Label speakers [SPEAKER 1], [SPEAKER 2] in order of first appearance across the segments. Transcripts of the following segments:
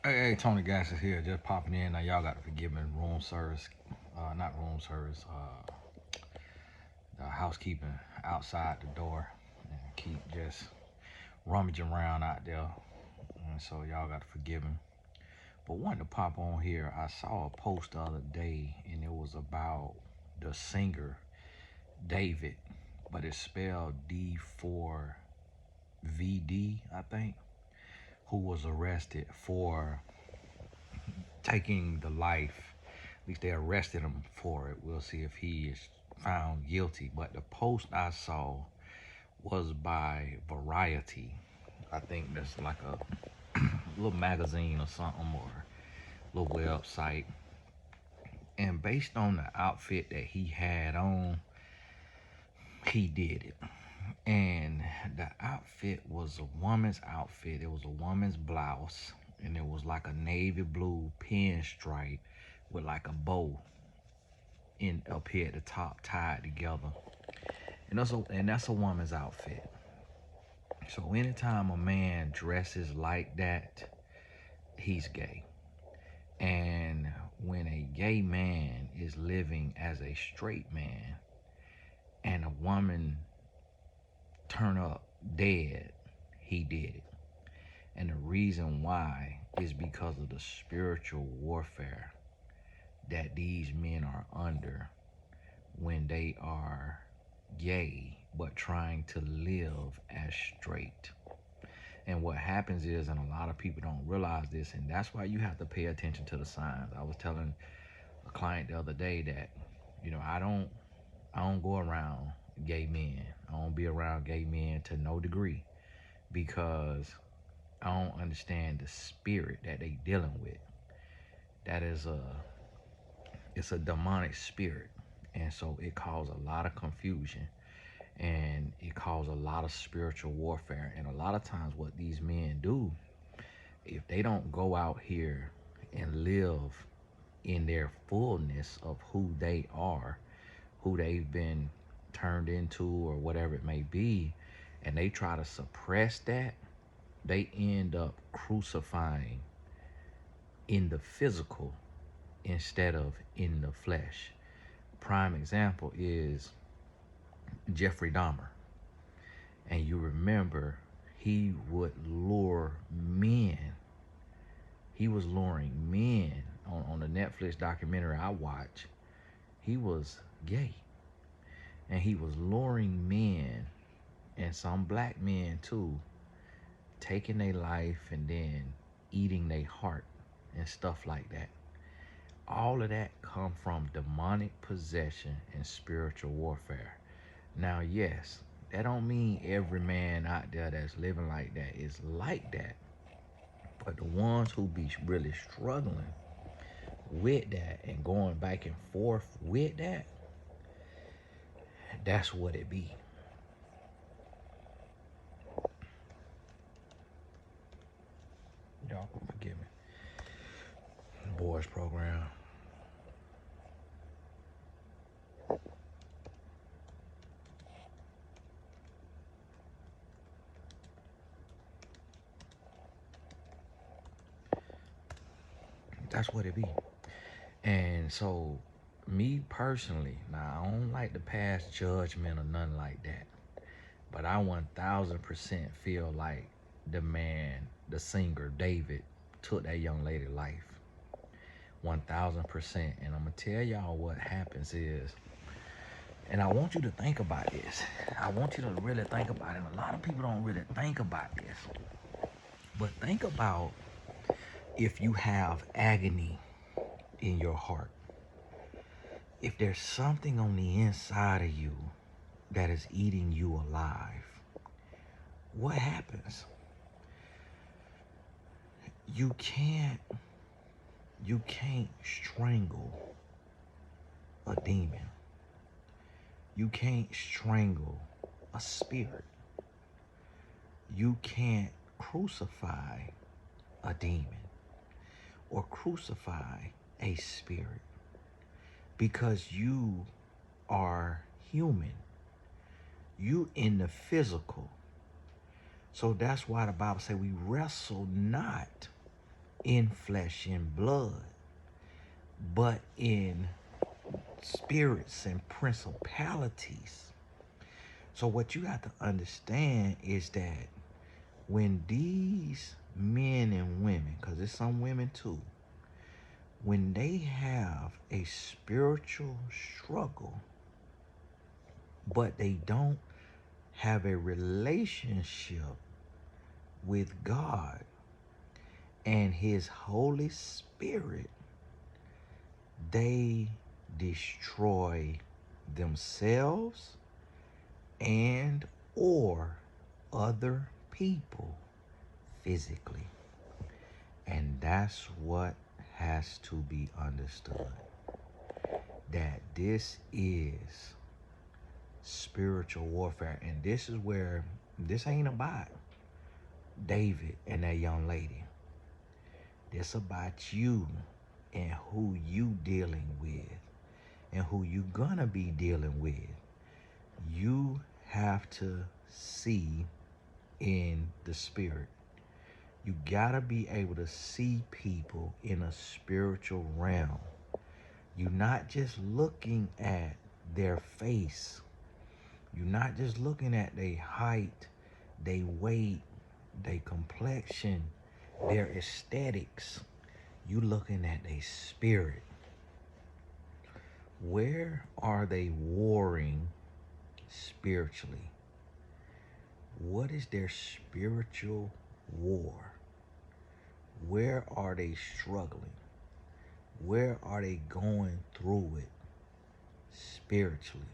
[SPEAKER 1] Hey, Tony Gas is here, just popping in. Now, y'all got to forgive me. Room service, not room service, the housekeeping outside the door, and keep just rummaging around out there. And so, y'all got to forgive me. But wanted to pop on here. I saw a post the other day, and it was about the singer David, but it's spelled D4VD, I think, who was arrested for taking the life. At least they arrested him for it. We'll see if he is found guilty. But the post I saw was by Variety. I think that's like a little magazine or something, or a little website. And based on the outfit that he had on, he did it. And the outfit was a woman's outfit. It was a woman's blouse, and it was like a navy blue pinstripe with like a bow in up here at the top tied together. And that's a woman's outfit. So anytime a man dresses like that, he's gay. And when a gay man is living as a straight man and a woman turn up dead, he did it. And the reason why is because of the spiritual warfare that these men are under when they are gay but trying to live as straight. And what happens is, and a lot of people don't realize this, and that's why you have to pay attention to the signs. I was telling a client the other day that, I don't go around gay men. I don't be around gay men to no degree, because I don't understand the spirit that they dealing with. That is it's a demonic spirit. And so it caused a lot of confusion, and it caused a lot of spiritual warfare. And a lot of times what these men do, if they don't go out here and live in their fullness of who they are, who they've been turned into, or whatever it may be, and they try to suppress that, they end up crucifying in the physical instead of in the flesh. Prime example is Jeffrey Dahmer. And you remember, he would lure men. He was luring men on the Netflix documentary I watched. He was gay. And he was luring men, and some black men too, taking their life and then eating their heart and stuff like that. All of that come from demonic possession and spiritual warfare. Now, yes, that don't mean every man out there that's living like that is like that. But the ones who be really struggling with that and going back and forth with that, that's what it be. Y'all can forgive me. Boys program. That's what it be. And so, me personally, now I don't like to pass judgment or nothing like that, but I 1000% feel like the singer David, took that young lady's life. 1000%. And I'm gonna tell y'all what happens is, and I want you to think about this. I want you to really think about it. And a lot of people don't really think about this. But think about if you have agony in your heart. If there's something on the inside of you that is eating you alive, what happens? You can't strangle a demon. You can't strangle a spirit. You can't crucify a demon or crucify a spirit, because you are human. You in the physical. So that's why the Bible says we wrestle not in flesh and blood, but in spirits and principalities. So what you have to understand is that when these men and women, because there's some women too, when they have a spiritual struggle, but they don't have a relationship with God and His Holy Spirit, they destroy themselves and or other people physically. And that's what has to be understood. That this is spiritual warfare. And this is where this ain't about David and that young lady. This about you and who you dealing with and who you gonna be dealing with. You have to see in the spirit. You gotta be able to see people in a spiritual realm. You're not just looking at their face. You're not just looking at their height, their weight, their complexion, their aesthetics. You looking at their spirit. Where are they warring spiritually? What is their spiritual war? Where are they struggling? Where are they going through it spiritually?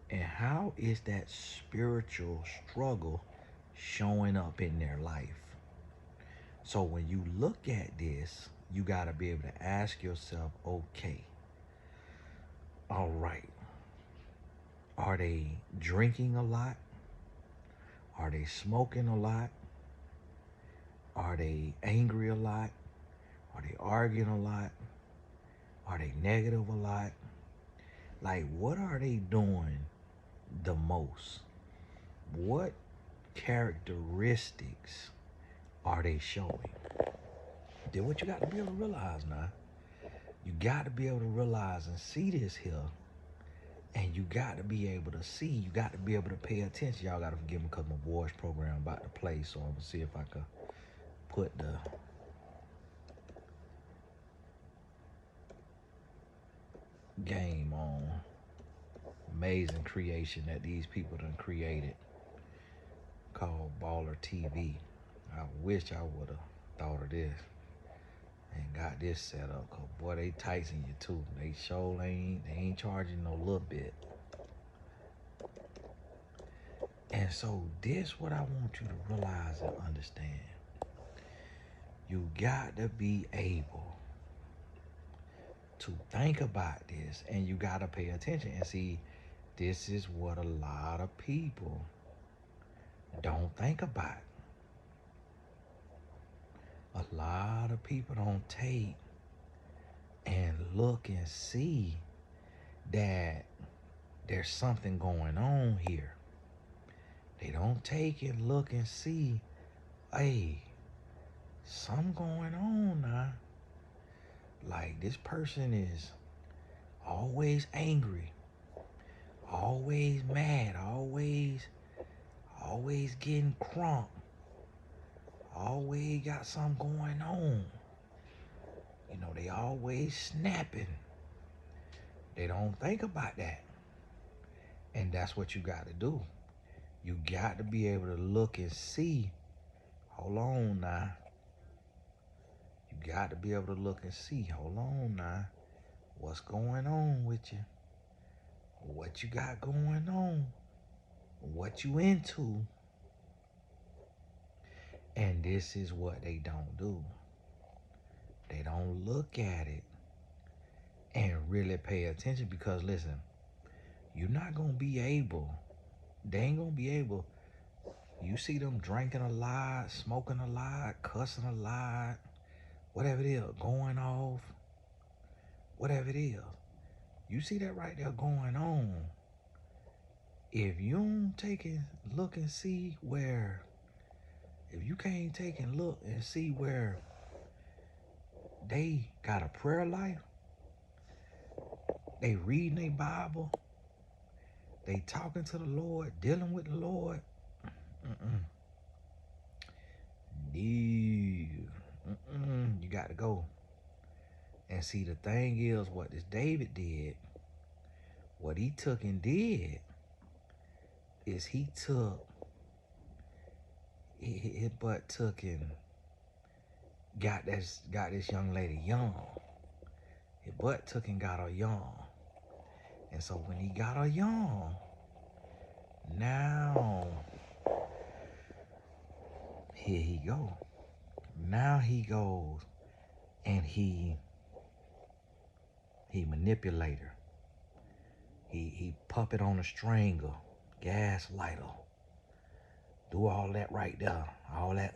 [SPEAKER 1] And how is that spiritual struggle showing up in their life? So when you look at this, you got to be able to ask yourself, okay, all right, are they drinking a lot? Are they smoking a lot? Are they angry a lot? Are they arguing a lot? Are they negative a lot? Like, what are they doing the most? What characteristics are they showing? Then what you got to be able to realize now, you got to be able to realize and see this here. And you got to be able to see, you got to be able to pay attention. Y'all got to forgive me because my boys program about to play, so I'm going to see if I could put the game on. Amazing creation that these people done created called Baller TV. I wish I would have thought of this and got this set up, cause boy, they Tyson you too. They ain't charging no little bit. And so this what I want you to realize and understand. You got to be able to think about this, and you got to pay attention and see. This is what a lot of people don't think about. A lot of people don't take and look and see that there's something going on here. They don't take and look and see, hey, something going on now. Like, this person is always angry, always mad, always getting crump, always got something going on. You know, they always snapping. They don't think about that. And that's what you got to do. You got to be able to look and see. Hold on now. You got to be able to look and see. Hold on now. What's going on with you? What you got going on? What you into? And this is what they don't do. They don't look at it and really pay attention, because listen, you're not going to be able, they ain't going to be able, you see them drinking a lot, smoking a lot, cussing a lot, whatever it is, going off, whatever it is. You see that right there going on. If you don't take and look and see where, if you can't take and look and see where they got a prayer life, they reading their Bible, they talking to the Lord, dealing with the Lord. Mm-mm. No. Mm-mm. You got to go. And see, the thing is, what this David did, what he took and did, is he took, his butt took and got this young lady young. His butt took and got her young. And so when he got her young, now, here he go. Now he goes and he manipulate her. He puppet on a stringer, gaslight her, do all that right there, all that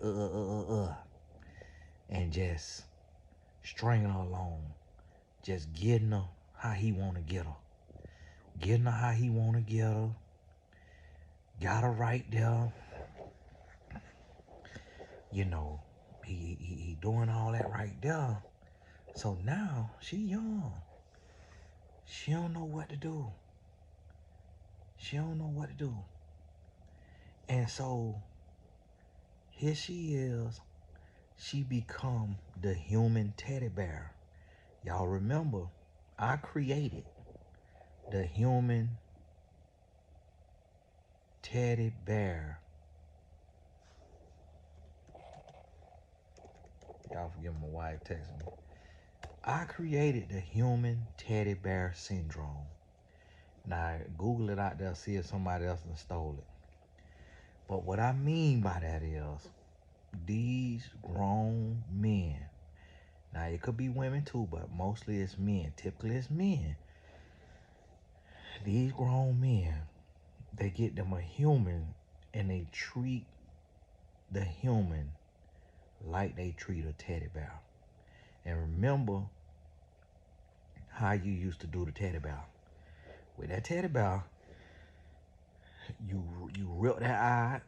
[SPEAKER 1] and just stringing her along, just getting her how he want to get her, getting her how he want to get her, got her right there. You know, he doing all that right there. So now she young. She don't know what to do. She don't know what to do. And so here she is. She become the human teddy bear. Y'all remember, I created the human teddy bear. Y'all forgive my wife texting me. I created the human teddy bear syndrome. Now, Google it out there, see if somebody else done stole it. But what I mean by that is, these grown men, now it could be women too, but mostly it's men. Typically it's men. These grown men, they get them a human and they treat the human like they treat a teddy bear. And remember how you used to do the teddy bear. With that teddy bear, you rip that eye,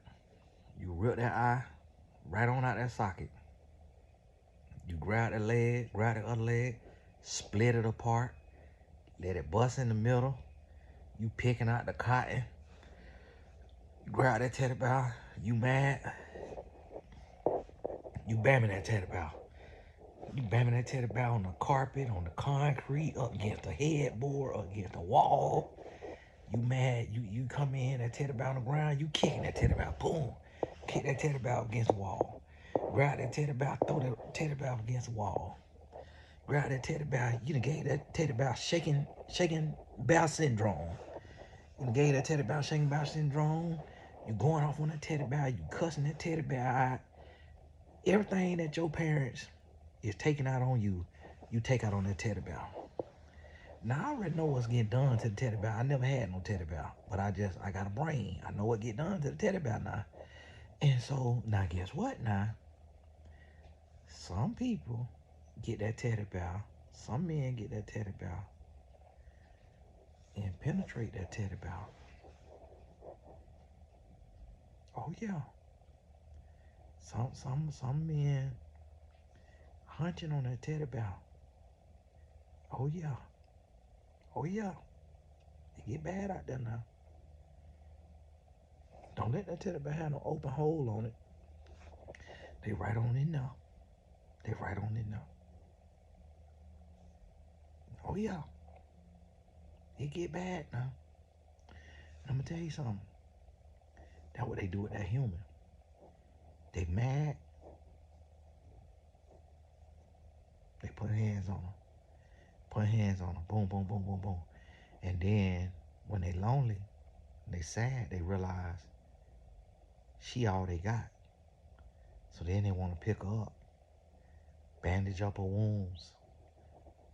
[SPEAKER 1] right on out that socket. You grab the leg, grab the other leg, split it apart, let it bust in the middle. You picking out the cotton. You grab that teddy bear, you mad. You bamming that teddy bear. You bamming that teddy bear on the carpet, on the concrete, up against the headboard, up against the wall. You mad, you come in, that teddy bear on the ground, you kicking that teddy bear, boom. Kick that teddy bear against the wall. Grab that teddy bear, throw that teddy bear against the wall. Grab that teddy bear, you done gave that teddy bear shaking bear syndrome. You done gave that teddy bear shaking bear syndrome. You going off on that teddy bear, you cussing that teddy bear out. Everything that your parents is taking out on you, you take out on that teddy bear. Now, I already know what's getting done to the teddy bear. I never had no teddy bear, but I got a brain. I know what get done to the teddy bear now. And so, now guess what now? Some people get that teddy bear, some men get that teddy bear and penetrate that teddy bear. Oh yeah. Some men hunching on that teddy bear. Oh yeah. Oh yeah. It get bad out there now. Don't let that teddy bear have no open hole on it. They right on in there. They right on in there. Oh yeah. It get bad now. I'm gonna tell you something. That's what they do with that human. They mad. They put hands on them. Put hands on them. Boom, boom, boom, boom, boom. And then when they lonely, they sad, they realize she all they got. So then they want to pick her up, bandage up her wounds,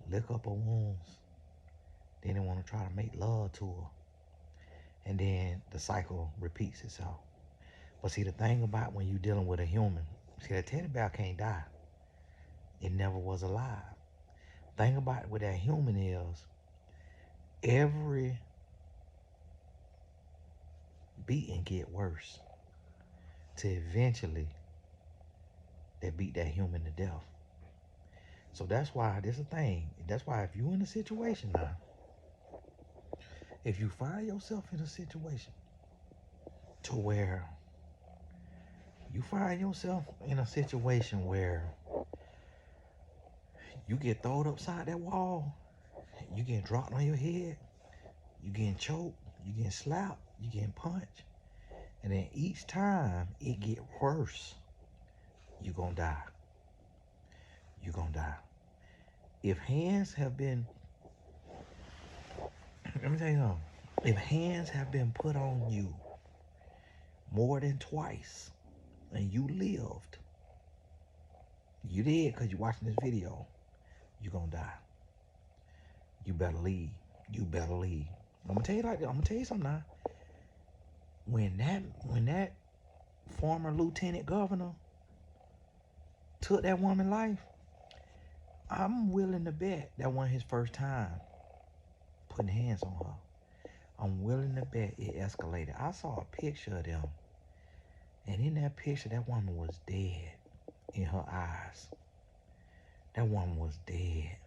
[SPEAKER 1] lick up her wounds. Then they want to try to make love to her. And then the cycle repeats itself. But see, the thing about when you're dealing with a human, see, that teddy bear can't die. It never was alive. Thing about it with that human is, every beating get worse till eventually they beat that human to death. So that's why this is a thing. That's why if you in a situation now, if you find yourself in a situation to where you find yourself in a situation where you get thrown upside that wall, you getting dropped on your head, you getting choked, you getting slapped, you getting punched, and then each time it get worse, you gonna die. You gonna die. If hands have been, let me tell you something. If hands have been put on you more than twice, and you lived, you did because you're watching this video, you gonna die. You better leave. You better leave. I'm gonna tell you like this. I'm gonna tell you something now. When that former lieutenant governor took that woman's life, I'm willing to bet that wasn't his first time putting hands on her. I'm willing to bet it escalated. I saw a picture of them, and in that picture, that woman was dead in her eyes. That woman was dead.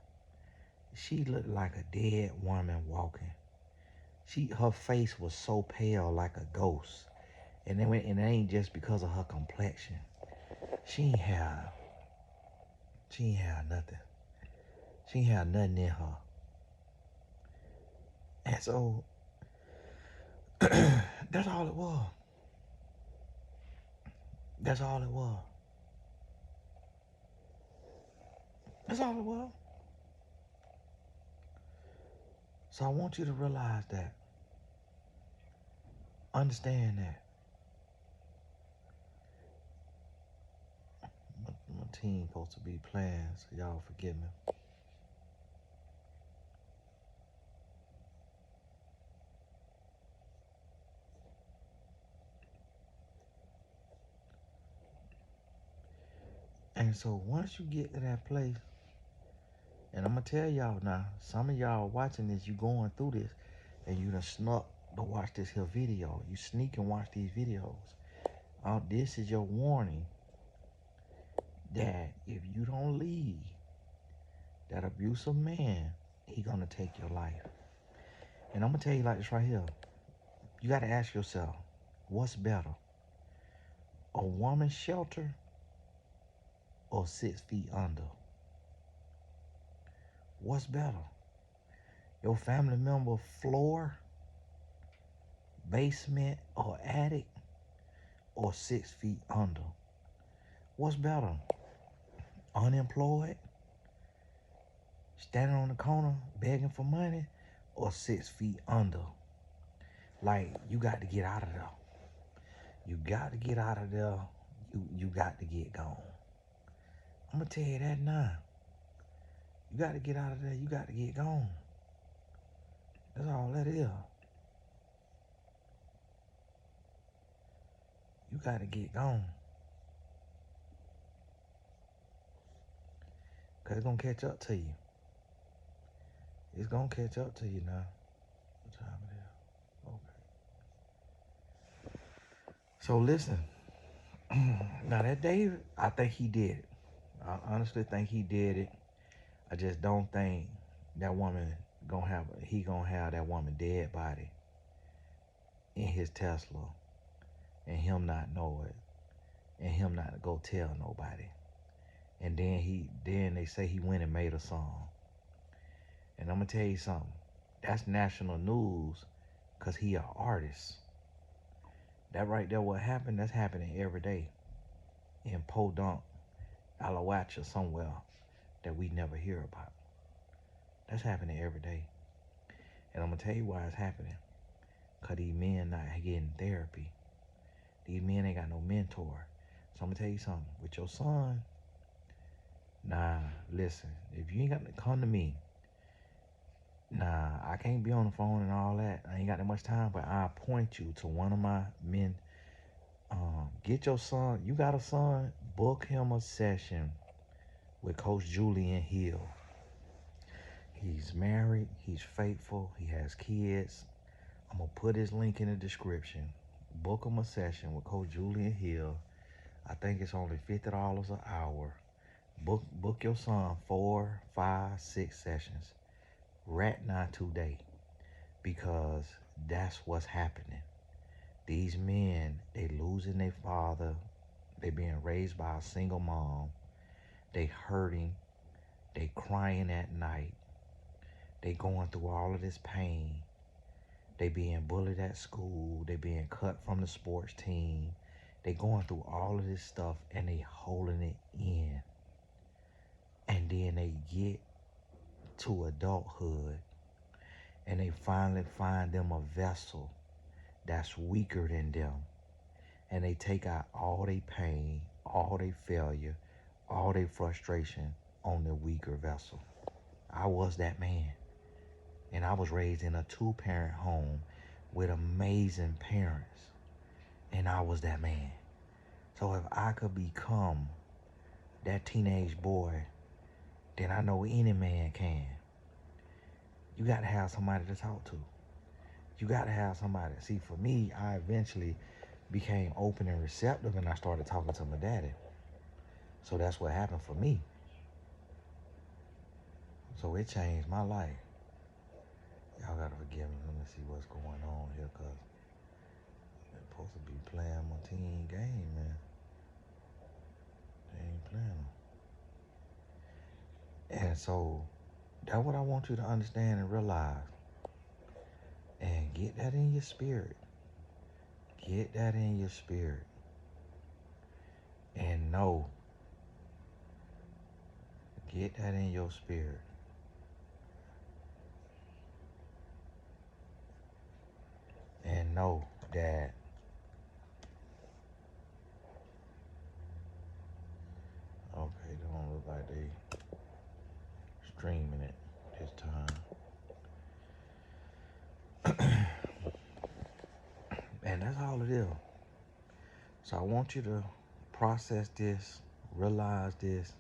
[SPEAKER 1] She looked like a dead woman walking. Her face was so pale like a ghost. And it ain't just because of her complexion. She ain't had nothing. She ain't had nothing in her. And so that's all it was. That's all it was. That's all it was. So I want you to realize that. Understand that. My team supposed to be playing, so y'all forgive me. And so once you get to that place, and I'm going to tell y'all now, some of y'all watching this, you going through this, and you done snuck to watch this here video. You sneak and watch these videos. This is your warning that if you don't leave that abusive man, he gonna take your life. And I'm gonna tell you like this right here. You gotta ask yourself, what's better? A woman's shelter or 6 feet under? What's better? Your family member floor, basement, or attic, or 6 feet under? What's better? Unemployed, standing on the corner begging for money, or 6 feet under? Like, you got to get out of there. You got to get out of there. You got to get gone. I'm going to tell you that now. You got to get out of there. You got to get gone. That's all that is. You got to get gone. Because it's going to catch up to you. It's going to catch up to you now. What time it is? Okay. So listen. Now that David, I think he did it. I honestly think he did it. I just don't think that woman he gonna have that woman dead body in his Tesla and him not know it and him not go tell nobody. And then they say he went and made a song. And I'm gonna tell you something. That's national news because he an artist. That right there, what happened, that's happening every day in Podunk, Alawatcha, somewhere that we never hear about. That's happening every day. And I'm gonna tell you why it's happening. Cause these men not getting therapy. These men ain't got no mentor. So I'm gonna tell you something. With your son, nah, listen, if you ain't got to come to me, nah, I can't be on the phone and all that. I ain't got that much time, but I'll point you to one of my men. Get your son, you got a son, book him a session with Coach Julian Hill. He's married, he's faithful, he has kids. I'm gonna put his link in the description. Book him a session with Coach Julian Hill. I think it's only $50 an hour. Book your son 4, 5, 6 sessions right now today, because that's what's happening. These men, they losing their father. They being raised by a single mom. They hurting. They crying at night. They going through all of this pain. They being bullied at school. They being cut from the sports team. They going through all of this stuff and they holding it in. And then they get to adulthood and they finally find them a vessel that's weaker than them. And they take out all their pain, all their failure, all their frustration on the weaker vessel. I was that man. And I was raised in a 2-parent home with amazing parents. And I was that man. So if I could become that teenage boy, then I know any man can. You got to have somebody to talk to. You got to have somebody. See, for me, I eventually became open and receptive and I started talking to my daddy. So that's what happened for me. So it changed my life. Y'all gotta forgive me. Let me see what's going on here, cause they're supposed to be playing my team game, man. They ain't playing them. And so that's what I want you to understand and realize. And get that in your spirit. Get that in your spirit. And know. Get that in your spirit. And know that okay, they don't look like they streaming it this time. And that's all it is. So I want you to process this, realize this,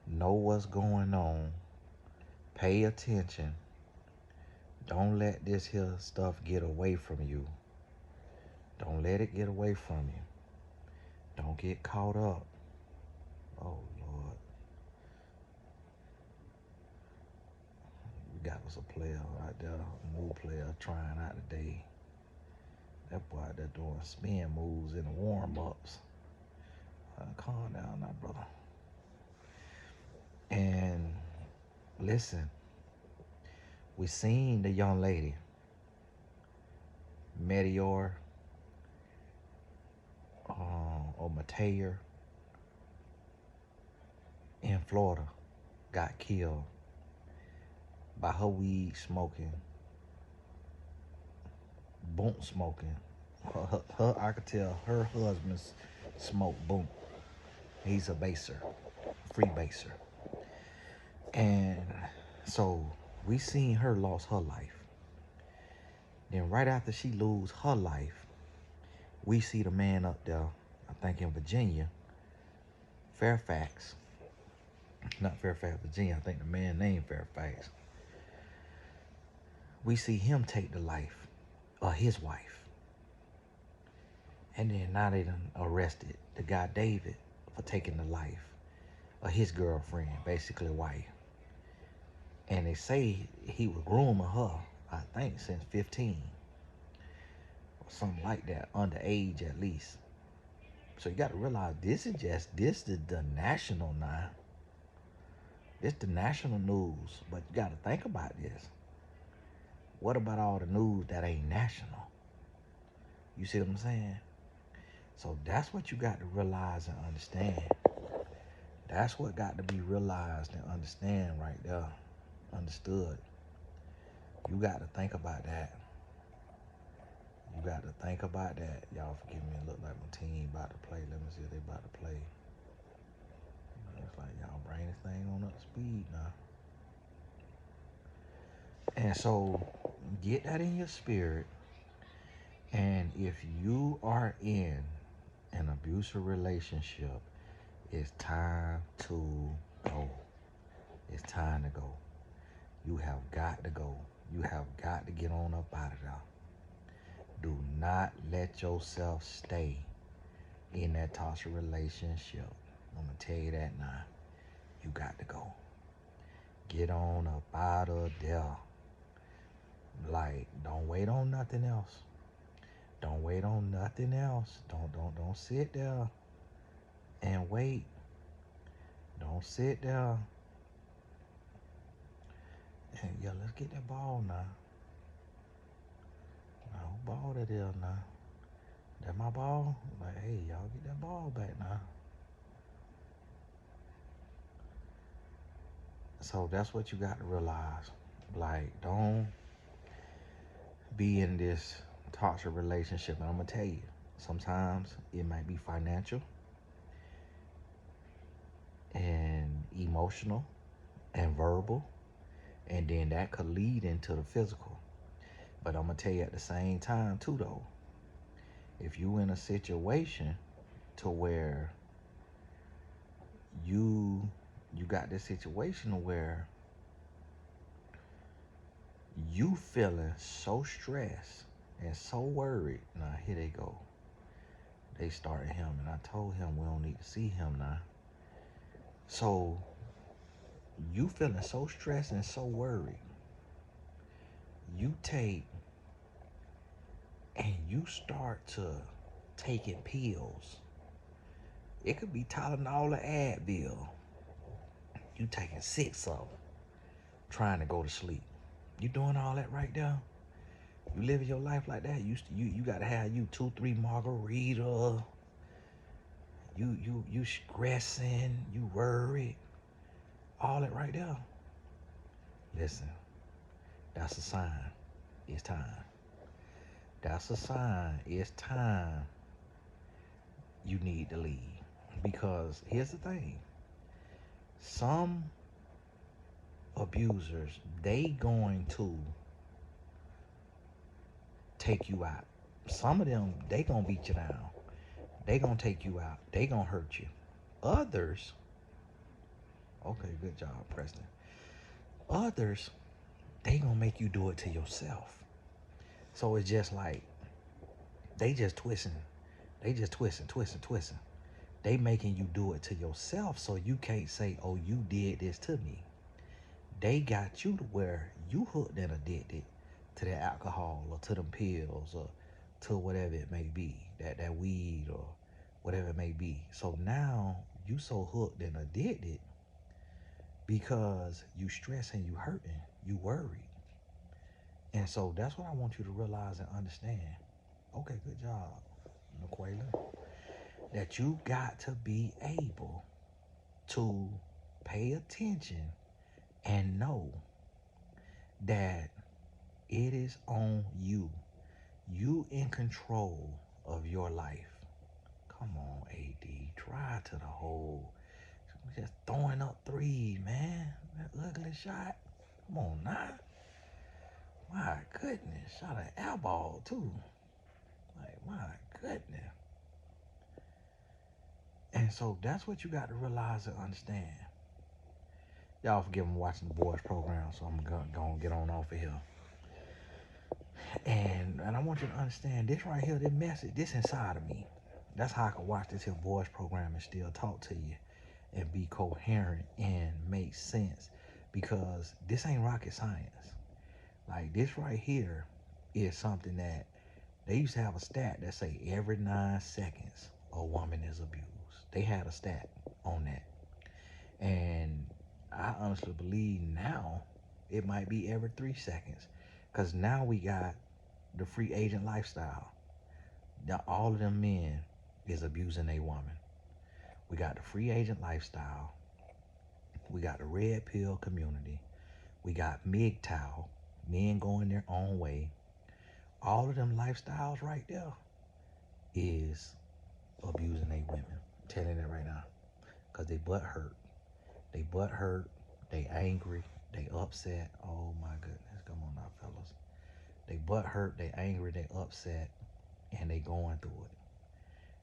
[SPEAKER 1] know what's going on, pay attention. Don't let this here stuff get away from you. Don't let it get away from you. Don't get caught up. Oh, Lord. We got us a player right there, a new player trying out today. That boy out there doing spin moves in the warm-ups. Calm down now, brother. And listen, we seen the young lady, Meteor, or Mateer, in Florida, got killed by her weed smoking, boom smoking. I could tell her husband smoked boom. He's a baser, free baser. And so we seen her lost her life. Then right after she lose her life, we see the man up there, I think in Virginia, Fairfax. Not Fairfax, Virginia. I think the man named Fairfax. We see him take the life of his wife. And then now they done arrested the guy David for taking the life of his girlfriend, basically wife. And they say he was grooming her, I think, since 15. Or something like that, underage at least. So you got to realize this is the national now. This the national news. But you got to think about this. What about all the news that ain't national? You see what I'm saying? So that's what you got to realize and understand. That's what got to be realized and understand right there. Understood. You got to think about that. You got to think about that. Y'all forgive me. It look like my team about to play. Let me see if they about to play. It's like y'all bring this thing on up to speed now. And so get that in your spirit. And if you are in an abusive relationship, it's time to go. It's time to go. You have got to go. You have got to get on up out of there. Do not let yourself stay in that toxic relationship. I'm going to tell you that now. You got to go. Get on up out of there. Like, don't wait on nothing else. Don't wait on nothing else. Don't sit there and wait. Don't sit there. And yeah, let's get that ball now. Now, who ball that is now? That my ball? Like, hey, y'all get that ball back now. So that's what you got to realize. Like, don't be in this toxic relationship. And I'm going to tell you, sometimes it might be financial and emotional and verbal. And then that could lead into the physical. But I'm going to tell you at the same time, too, though, if you in a situation to where you got this situation where you feeling so stressed and so worried. Now, here they go. They started him, and I told him we don't need to see him now. So, you feeling so stressed and so worried. You take and you start to taking pills. It could be Tallen or Advil. You taking 6 of them, trying to go to sleep. You doing all that right there? You living your life like that? You gotta have you 2-3 margarita. You stressing, you worried. All that right there. Listen, that's a sign. It's time. That's a sign. It's time. You need to leave. Because here's the thing. Some abusers, they going to take you out. Some of them, they gonna beat you down. They gonna take you out. They gonna hurt you. Others, okay, good job, Preston. Others, they gonna make you do it to yourself. So it's just like, they just twisting. They just twisting. They making you do it to yourself, so you can't say, oh, you did this to me. They got you to where you hooked and addicted to the alcohol or to them pills or to whatever it may be, that weed or whatever it may be. So now you so hooked and addicted because you stressing, you hurting, you worried. And so that's what I want you to realize and understand. Okay, good job, Naquela. That you got to be able to pay attention and know that it is on you. You in control of your life. Come on, AD. Try to the hole. Just throwing up threes, man. That ugly shot. Come on now. My goodness. Shot an air ball, too. Like, my goodness. And so that's what you got to realize and understand. Y'all forgive me watching the boys program, so I'm going to get on off of here. And I want you to understand this right here, this message, this inside of me. That's how I can watch this here boys program and still talk to you and be coherent and make sense, because this ain't rocket science. Like, this right here is something that they used to have a stat that say every 9 seconds a woman is abused. They had a stat on that. And I honestly believe now it might be every 3 seconds, because now we got the free agent lifestyle. Now all of them men is abusing a woman. We got the free agent lifestyle. We got the red pill community. We got MGTOW, men going their own way. All of them lifestyles right there is abusing they women. I'm telling you that right now. Because they butt hurt. They butt hurt. They angry. They upset. Oh my goodness. Come on now, fellas. They butt hurt. They angry. They upset. And they going through it.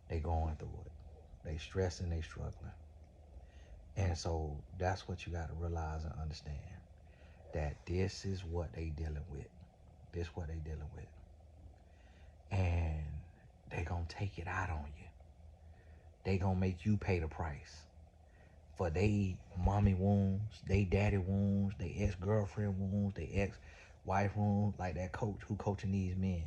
[SPEAKER 1] They going through it. They stressing. They struggling. And so that's what you got to realize and understand. That this is what they dealing with. This what they dealing with. And they gonna take it out on you. They gonna make you pay the price for they mommy wounds, they daddy wounds, they ex-girlfriend wounds, they ex-wife wounds, like that coach who coaching these men.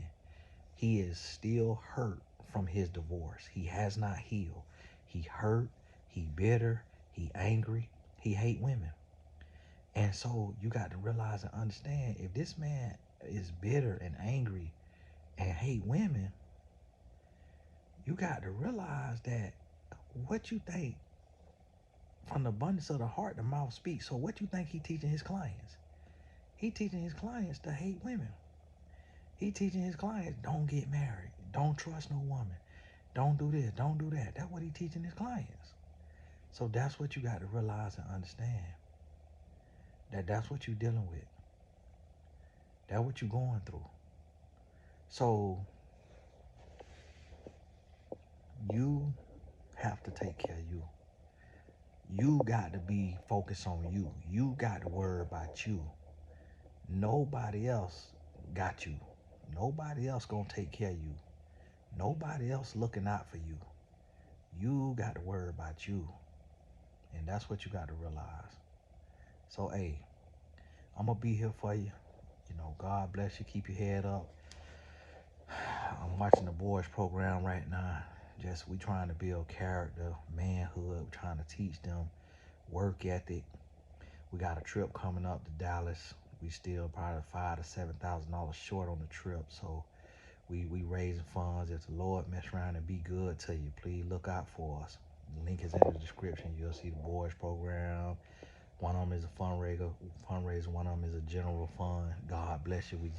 [SPEAKER 1] He is still hurt from his divorce. He has not healed. He hurt, he bitter, he angry, he hate women. And so you got to realize and understand, if this man is bitter and angry and hate women, you got to realize that what you think, from the abundance of the heart, the mouth speaks. So what you think he teaching his clients? He teaching his clients to hate women. He teaching his clients, don't get married. Don't trust no woman. Don't do this. Don't do that. That's what he teaching his clients. So that's what you got to realize and understand. That's what you're dealing with. That's what you're going through. So you have to take care of you. You got to be focused on you. You got to worry about you. Nobody else got you. Nobody else gonna take care of you. Nobody else looking out for you. You got to worry about you. And that's what you got to realize. So, hey, I'm gonna be here for you. You know, God bless you. Keep your head up. I'm watching the boys program right now. We trying to build character, manhood. We're trying to teach them work ethic. We got a trip coming up to Dallas. We still probably $5,000 to $7,000 short on the trip. So we raising funds. If the Lord mess around and be good to you, please look out for us. The link is in the description. You'll see the boys program. One of them is a fundraiser. One of them is a general fund. God bless you. We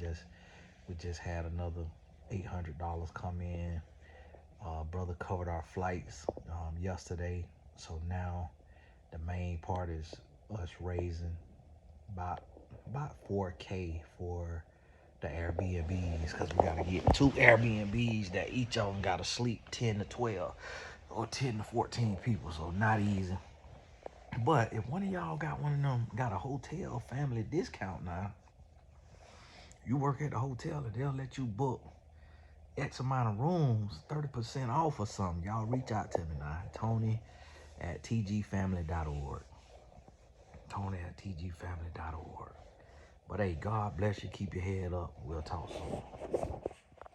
[SPEAKER 1] just had another $800 come in. Brother covered our flights yesterday. So now the main part is us raising about 4K for the Airbnbs, because we got to get 2 Airbnbs that each of them got to sleep 10 to 12 or 10 to 14 people. So not easy. But if one of y'all got a hotel family discount now, you work at the hotel and they'll let you book X amount of rooms, 30% off or something. Y'all reach out to me now. Tony at tgfamily.org. Tony at tgfamily.org. But hey, God bless you. Keep your head up. We'll talk soon.